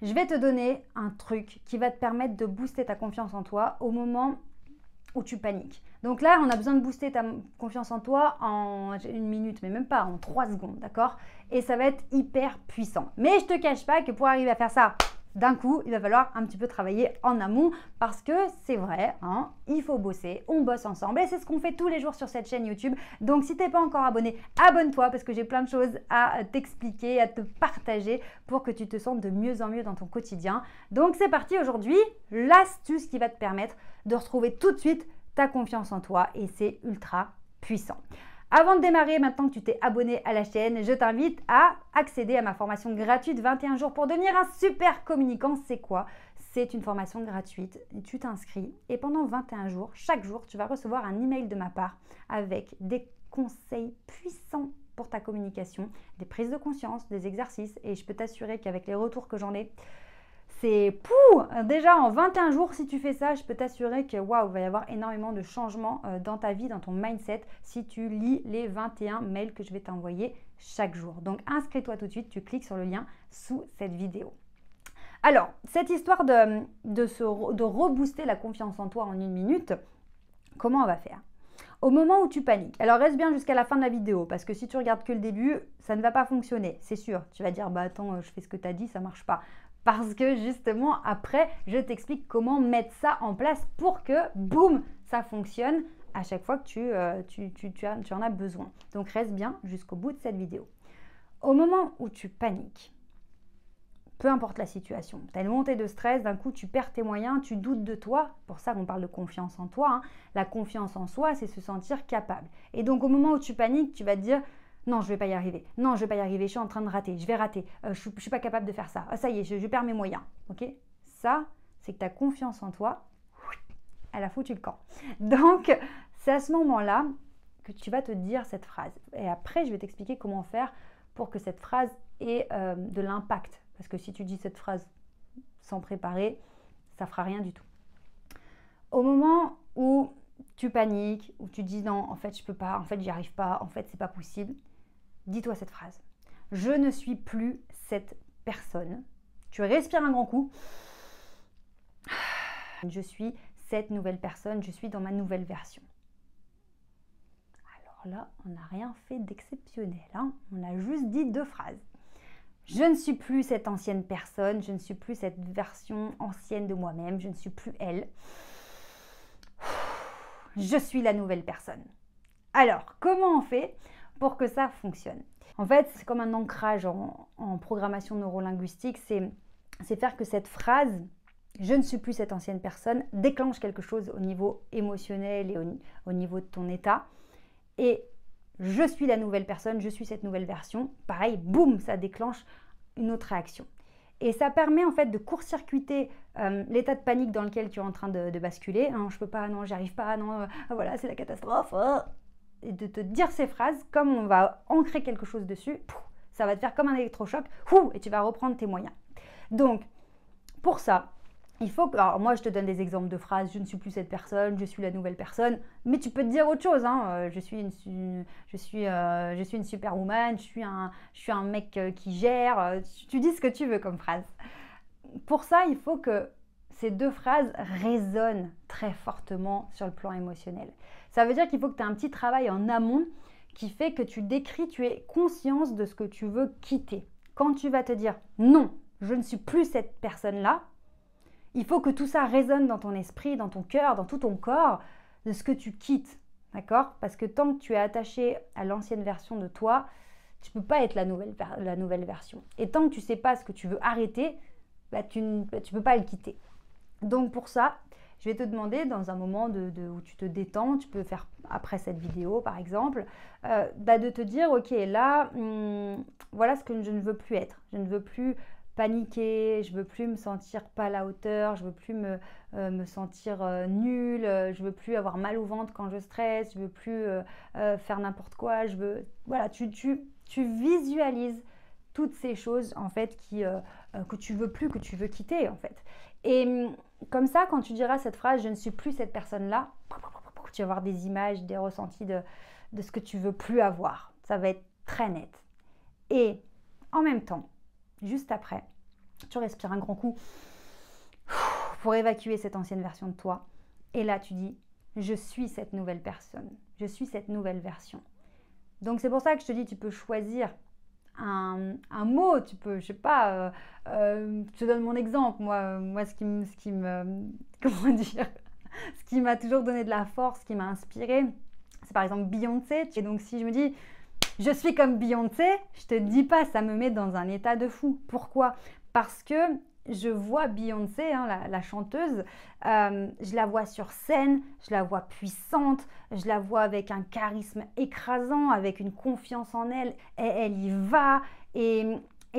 je vais te donner un truc qui va te permettre de booster ta confiance en toi au moment où tu paniques. Donc là, on a besoin de booster ta confiance en toi en 1 minute, mais même pas, en 3 secondes, d'accord? Et ça va être hyper puissant. Mais je te cache pas que pour arriver à faire ça d'un coup, il va falloir un petit peu travailler en amont parce que c'est vrai, hein, il faut bosser, on bosse ensemble et c'est ce qu'on fait tous les jours sur cette chaîne YouTube. Donc si tu n'es pas encore abonné, abonne-toi parce que j'ai plein de choses à t'expliquer, à te partager pour que tu te sentes de mieux en mieux dans ton quotidien. Donc c'est parti aujourd'hui, l'astuce qui va te permettre de retrouver tout de suite ta confiance en toi et c'est ultra puissant. Avant de démarrer, maintenant que tu t'es abonné à la chaîne, je t'invite à accéder à ma formation gratuite 21 jours pour devenir un super communicant. C'est quoi? C'est une formation gratuite. Tu t'inscris et pendant 21 jours, chaque jour, tu vas recevoir un email de ma part avec des conseils puissants pour ta communication, des prises de conscience, des exercices et je peux t'assurer qu'avec les retours que j'en ai, c'est déjà en 21 jours, si tu fais ça, je peux t'assurer que waouh, il va y avoir énormément de changements dans ta vie, dans ton mindset, si tu lis les 21 mails que je vais t'envoyer chaque jour. Donc inscris-toi tout de suite, tu cliques sur le lien sous cette vidéo. Alors, cette histoire de rebooster la confiance en toi en 1 minute, comment on va faire? Au moment où tu paniques, alors reste bien jusqu'à la fin de la vidéo parce que si tu regardes que le début, ça ne va pas fonctionner, c'est sûr. Tu vas dire, bah attends, je fais ce que tu as dit, ça ne marche pas. Parce que justement, après, je t'explique comment mettre ça en place pour que, boum, ça fonctionne à chaque fois que tu en as besoin. Donc, reste bien jusqu'au bout de cette vidéo. Au moment où tu paniques, peu importe la situation, tu as une montée de stress, d'un coup, tu perds tes moyens, tu doutes de toi. Pour ça qu'on parle de confiance en toi. Hein. La confiance en soi, c'est se sentir capable. Et donc, au moment où tu paniques, tu vas te dire... Non, je ne vais pas y arriver. Non, je ne vais pas y arriver. Je suis en train de rater. Je vais rater. Je ne suis pas capable de faire ça. Ça y est, je perds mes moyens. Ok? Ça, c'est que ta confiance en toi, elle a foutu le camp. Donc, c'est à ce moment-là que tu vas te dire cette phrase. Et après, je vais t'expliquer comment faire pour que cette phrase ait de l'impact. Parce que si tu dis cette phrase sans préparer, ça ne fera rien du tout. Au moment où tu paniques, où tu dis non, en fait, je ne peux pas, en fait, j'y arrive pas, en fait, c'est pas possible. Dis-toi cette phrase. Je ne suis plus cette personne. Tu respires un grand coup. Je suis cette nouvelle personne. Je suis dans ma nouvelle version. Alors là, on n'a rien fait d'exceptionnel. Hein, on a juste dit 2 phrases. Je ne suis plus cette ancienne personne. Je ne suis plus cette version ancienne de moi-même. Je ne suis plus elle. Je suis la nouvelle personne. Alors, comment on fait pour que ça fonctionne? En fait, c'est comme un ancrage en programmation neurolinguistique, c'est faire que cette phrase « je ne suis plus cette ancienne personne » déclenche quelque chose au niveau émotionnel et au niveau de ton état. Et « je suis la nouvelle personne, je suis cette nouvelle version », pareil, boum, ça déclenche une autre réaction. Et ça permet en fait de court-circuiter l'état de panique dans lequel tu es en train de basculer. Hein, je peux pas, non, j'y arrive pas, non, voilà, c'est la catastrophe. Et de te dire ces phrases, comme on va ancrer quelque chose dessus, ça va te faire comme un électrochoc, et tu vas reprendre tes moyens. Donc, pour ça, il faut que... Alors, moi, je te donne des exemples de phrases. Je ne suis plus cette personne, je suis la nouvelle personne. Mais tu peux te dire autre chose. Hein. Je suis une superwoman, je suis un mec qui gère. Tu dis ce que tu veux comme phrase. Pour ça, il faut que ces 2 phrases résonnent très fortement sur le plan émotionnel. Ça veut dire qu'il faut que tu aies un petit travail en amont qui fait que tu décris, tu aies conscience de ce que tu veux quitter. Quand tu vas te dire « non, je ne suis plus cette personne-là », il faut que tout ça résonne dans ton esprit, dans ton cœur, dans tout ton corps, de ce que tu quittes. D'accord? Parce que tant que tu es attaché à l'ancienne version de toi, tu ne peux pas être la nouvelle version. Et tant que tu ne sais pas ce que tu veux arrêter, bah, tu ne peux pas le quitter. Donc pour ça, je vais te demander dans un moment où tu te détends, tu peux faire après cette vidéo par exemple, de te dire ok là, voilà ce que je ne veux plus être. Je ne veux plus paniquer, je veux plus me sentir pas à la hauteur, je veux plus me sentir nulle, je veux plus avoir mal au ventre quand je stresse, je veux plus faire n'importe quoi, voilà, tu visualises toutes ces choses en fait que tu veux plus, que tu veux quitter en fait. Et comme ça, quand tu diras cette phrase, je ne suis plus cette personne-là, tu vas avoir des images, des ressentis de ce que tu veux plus avoir. Ça va être très net. Et en même temps, juste après, Tu respires un grand coup pour évacuer cette ancienne version de toi. Et là, tu dis, je suis cette nouvelle personne. Je suis cette nouvelle version. Donc, c'est pour ça que je te dis, tu peux choisir un mot. Tu peux, je sais pas, je te donne mon exemple. Moi ce qui me comment dire, ce qui m'a toujours donné de la force, ce qui m'a inspiré, c'est par exemple Beyoncé. Et donc, si je me dis, je suis comme Beyoncé, je te dis pas, ça me met dans un état de fou. Pourquoi? Parce que je vois Beyoncé, hein, la chanteuse, je la vois sur scène, je la vois puissante, je la vois avec un charisme écrasant, avec une confiance en elle, et elle y va. Et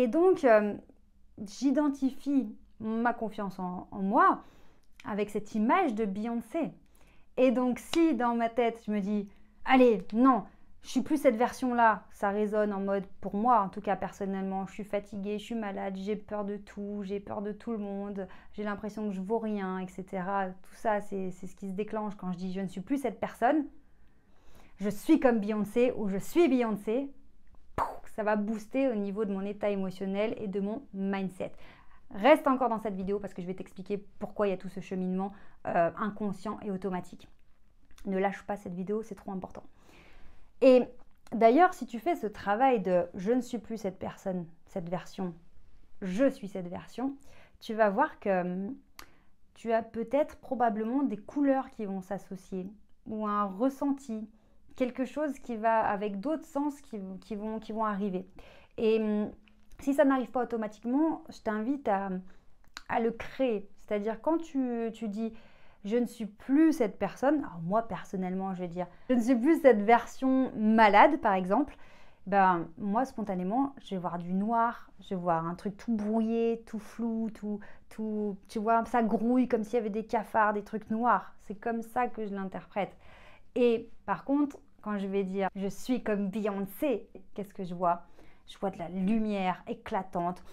donc, j'identifie ma confiance en moi avec cette image de Beyoncé. Et donc, si dans ma tête, je me dis, allez, non, je suis plus cette version-là, ça résonne en mode, pour moi en tout cas personnellement, je suis fatiguée, je suis malade, j'ai peur de tout, j'ai peur de tout le monde, j'ai l'impression que je vaux rien, etc. Tout ça, c'est ce qui se déclenche quand je dis je ne suis plus cette personne. Je suis comme Beyoncé ou je suis Beyoncé. Ça va booster au niveau de mon état émotionnel et de mon mindset. Reste encore dans cette vidéo parce que je vais t'expliquer pourquoi il y a tout ce cheminement inconscient et automatique. Ne lâche pas cette vidéo, c'est trop important. Et d'ailleurs, si tu fais ce travail de « je ne suis plus cette personne, cette version, je suis cette version », tu vas voir que tu as peut-être probablement des couleurs qui vont s'associer ou un ressenti, quelque chose qui va avec d'autres sens qui vont arriver. Et si ça n'arrive pas automatiquement, je t'invite à le créer. C'est-à-dire quand tu dis « je ne suis plus cette personne », alors moi personnellement je vais dire « je ne suis plus cette version malade » par exemple, ben moi spontanément je vais voir du noir, je vais voir un truc tout brouillé, tout flou, tout tu vois, ça grouille comme s'il y avait des cafards, des trucs noirs. C'est comme ça que je l'interprète. Et par contre, quand je vais dire « je suis comme Beyoncé », qu'est-ce que je vois? Je vois de la lumière éclatante,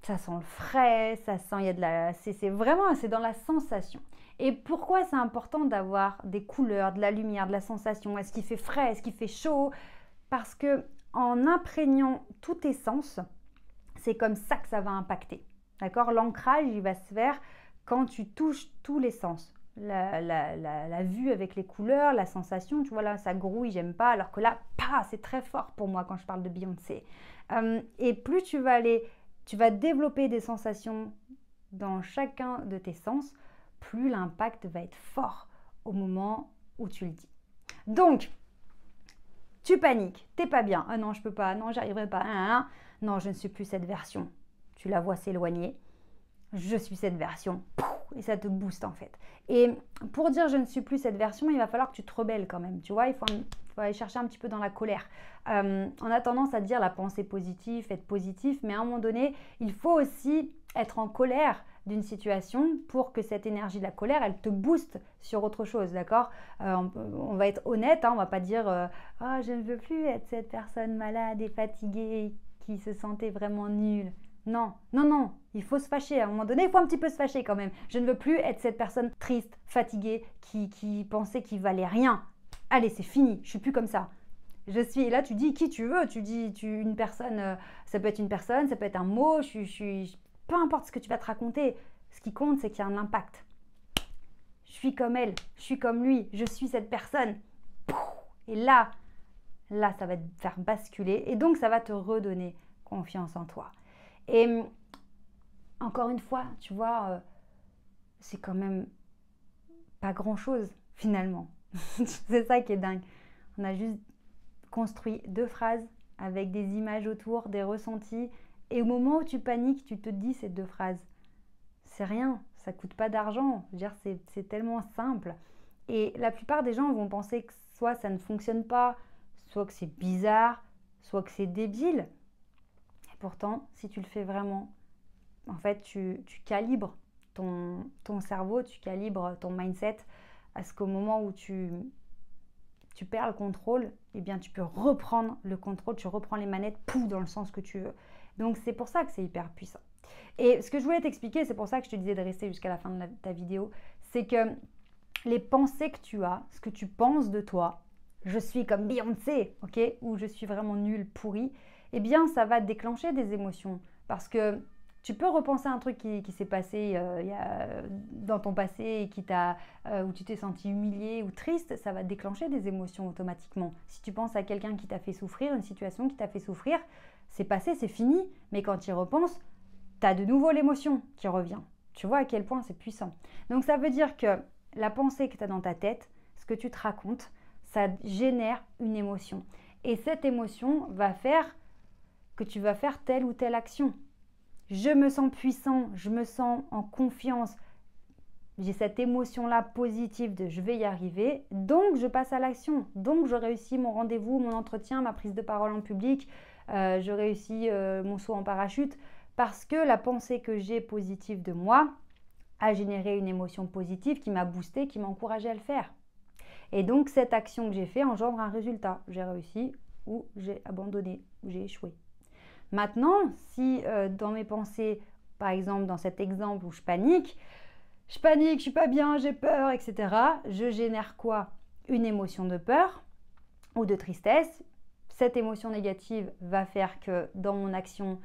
ça sent le frais, ça sent, il y a de la... c'est vraiment, c'est dans la sensation. Et pourquoi c'est important d'avoir des couleurs, de la lumière, de la sensation? Est-ce qu'il fait frais? Est-ce qu'il fait chaud? Parce que en imprégnant tous tes sens, c'est comme ça que ça va impacter. D'accord? L'ancrage, il va se faire quand tu touches tous les sens. La vue avec les couleurs, la sensation, tu vois là, ça grouille, j'aime pas, alors que là, c'est très fort pour moi quand je parle de Beyoncé. Et plus tu vas développer des sensations dans chacun de tes sens, plus l'impact va être fort au moment où tu le dis. Donc, tu paniques, t'es pas bien. Ah non, je peux pas, non, j'y arriverai pas. Non, je ne suis plus cette version. Tu la vois s'éloigner. Je suis cette version. Et ça te booste en fait. Et pour dire je ne suis plus cette version, il va falloir que tu te rebelles quand même. Tu vois, il faut aller chercher un petit peu dans la colère. On a tendance à dire la pensée positive, être positif, mais à un moment donné, il faut aussi être en colère d'une situation pour que cette énergie de la colère, elle te booste sur autre chose, d'accord? On va être honnête, hein, on va pas dire oh, je ne veux plus être cette personne malade et fatiguée qui se sentait vraiment nulle. Non, non, non, il faut se fâcher. À un moment donné, il faut un petit peu se fâcher quand même. Je ne veux plus être cette personne triste, fatiguée, qui pensait qu'il valait rien. Allez, c'est fini, je suis plus comme ça. Je suis, et là tu dis qui tu veux, tu dis une personne, ça peut être une personne, ça peut être un mot, peu importe ce que tu vas te raconter. Ce qui compte, c'est qu'il y a un impact. Je suis comme elle, je suis comme lui, je suis cette personne. Et là, ça va te faire basculer et donc ça va te redonner confiance en toi. Et encore une fois, tu vois, c'est quand même pas grand-chose finalement. C'est ça qui est dingue. On a juste construit 2 phrases avec des images autour, des ressentis. Et au moment où tu paniques, tu te dis ces 2 phrases. C'est rien, ça coûte pas d'argent. Je veux dire, c'est tellement simple. Et la plupart des gens vont penser que soit ça ne fonctionne pas, soit que c'est bizarre, soit que c'est débile. Pourtant, si tu le fais vraiment, en fait, tu calibres ton cerveau, tu calibres ton mindset à ce qu'au moment où tu perds le contrôle, eh bien, tu peux reprendre le contrôle, tu reprends les manettes, dans le sens que tu veux. Donc, c'est pour ça que c'est hyper puissant. Et ce que je voulais t'expliquer, c'est pour ça que je te disais de rester jusqu'à la fin de ta vidéo, c'est que les pensées que tu as, ce que tu penses de toi, je suis comme Beyoncé, ok, ou je suis vraiment nulle, pourrie, eh bien, ça va déclencher des émotions parce que Tu peux repenser à un truc qui s'est passé dans ton passé et où tu t'es senti humilié ou triste, ça va déclencher des émotions automatiquement. Si tu penses à quelqu'un qui t'a fait souffrir, une situation qui t'a fait souffrir, c'est passé, c'est fini, mais quand tu y repenses, tu as de nouveau l'émotion qui revient. Tu vois à quel point c'est puissant. Donc ça veut dire que la pensée que tu as dans ta tête, ce que tu te racontes, ça génère une émotion. Et cette émotion va faire que tu vas faire telle ou telle action. Je me sens puissant, je me sens en confiance, j'ai cette émotion-là positive de je vais y arriver, donc je passe à l'action, donc je réussis mon rendez-vous, mon entretien, ma prise de parole en public, je réussis mon saut en parachute, parce que la pensée que j'ai positive de moi a généré une émotion positive qui m'a boosté, qui m'a encouragé à le faire. Et donc cette action que j'ai faite engendre un résultat. J'ai réussi ou j'ai abandonné, ou j'ai échoué. Maintenant, si dans mes pensées, par exemple dans cet exemple où je panique, je suis pas bien, j'ai peur, etc. Je génère quoi? Une émotion de peur ou de tristesse. Cette émotion négative va faire que dans mon action,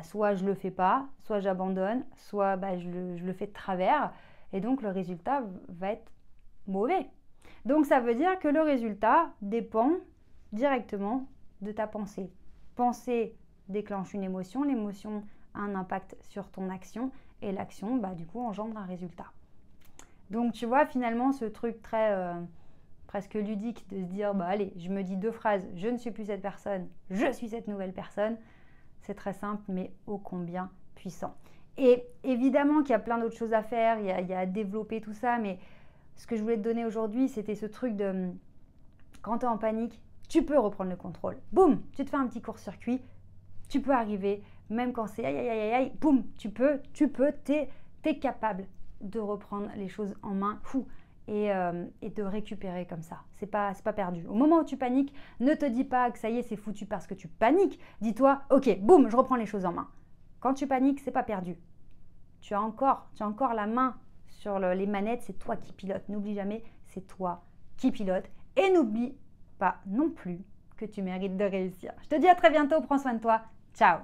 soit je le fais pas, soit j'abandonne, soit je le fais de travers. Et donc le résultat va être mauvais. Donc ça veut dire que le résultat dépend directement de ta pensée. Pensée déclenche une émotion, l'émotion a un impact sur ton action et l'action, du coup, engendre un résultat. Donc, tu vois, finalement, ce truc très presque ludique de se dire, allez, je me dis 2 phrases, je ne suis plus cette personne, je suis cette nouvelle personne, c'est très simple, mais ô combien puissant. Et évidemment qu'il y a plein d'autres choses à faire, il y a à développer tout ça, mais ce que je voulais te donner aujourd'hui, c'était ce truc de, quand tu es en panique, tu peux reprendre le contrôle. Boum, tu te fais un petit court-circuit, tu peux arriver, même quand c'est aïe, aïe, aïe, aïe, boum, t'es capable de reprendre les choses en main et de récupérer comme ça. C'est pas perdu. Au moment où tu paniques, ne te dis pas que ça y est, c'est foutu parce que tu paniques. Dis-toi, ok, boum, je reprends les choses en main. Quand tu paniques, c'est pas perdu. Tu as encore la main sur les manettes, c'est toi qui pilotes. N'oublie jamais, c'est toi qui pilote. Et n'oublie pas non plus que tu mérites de réussir. Je te dis à très bientôt, prends soin de toi. Ciao!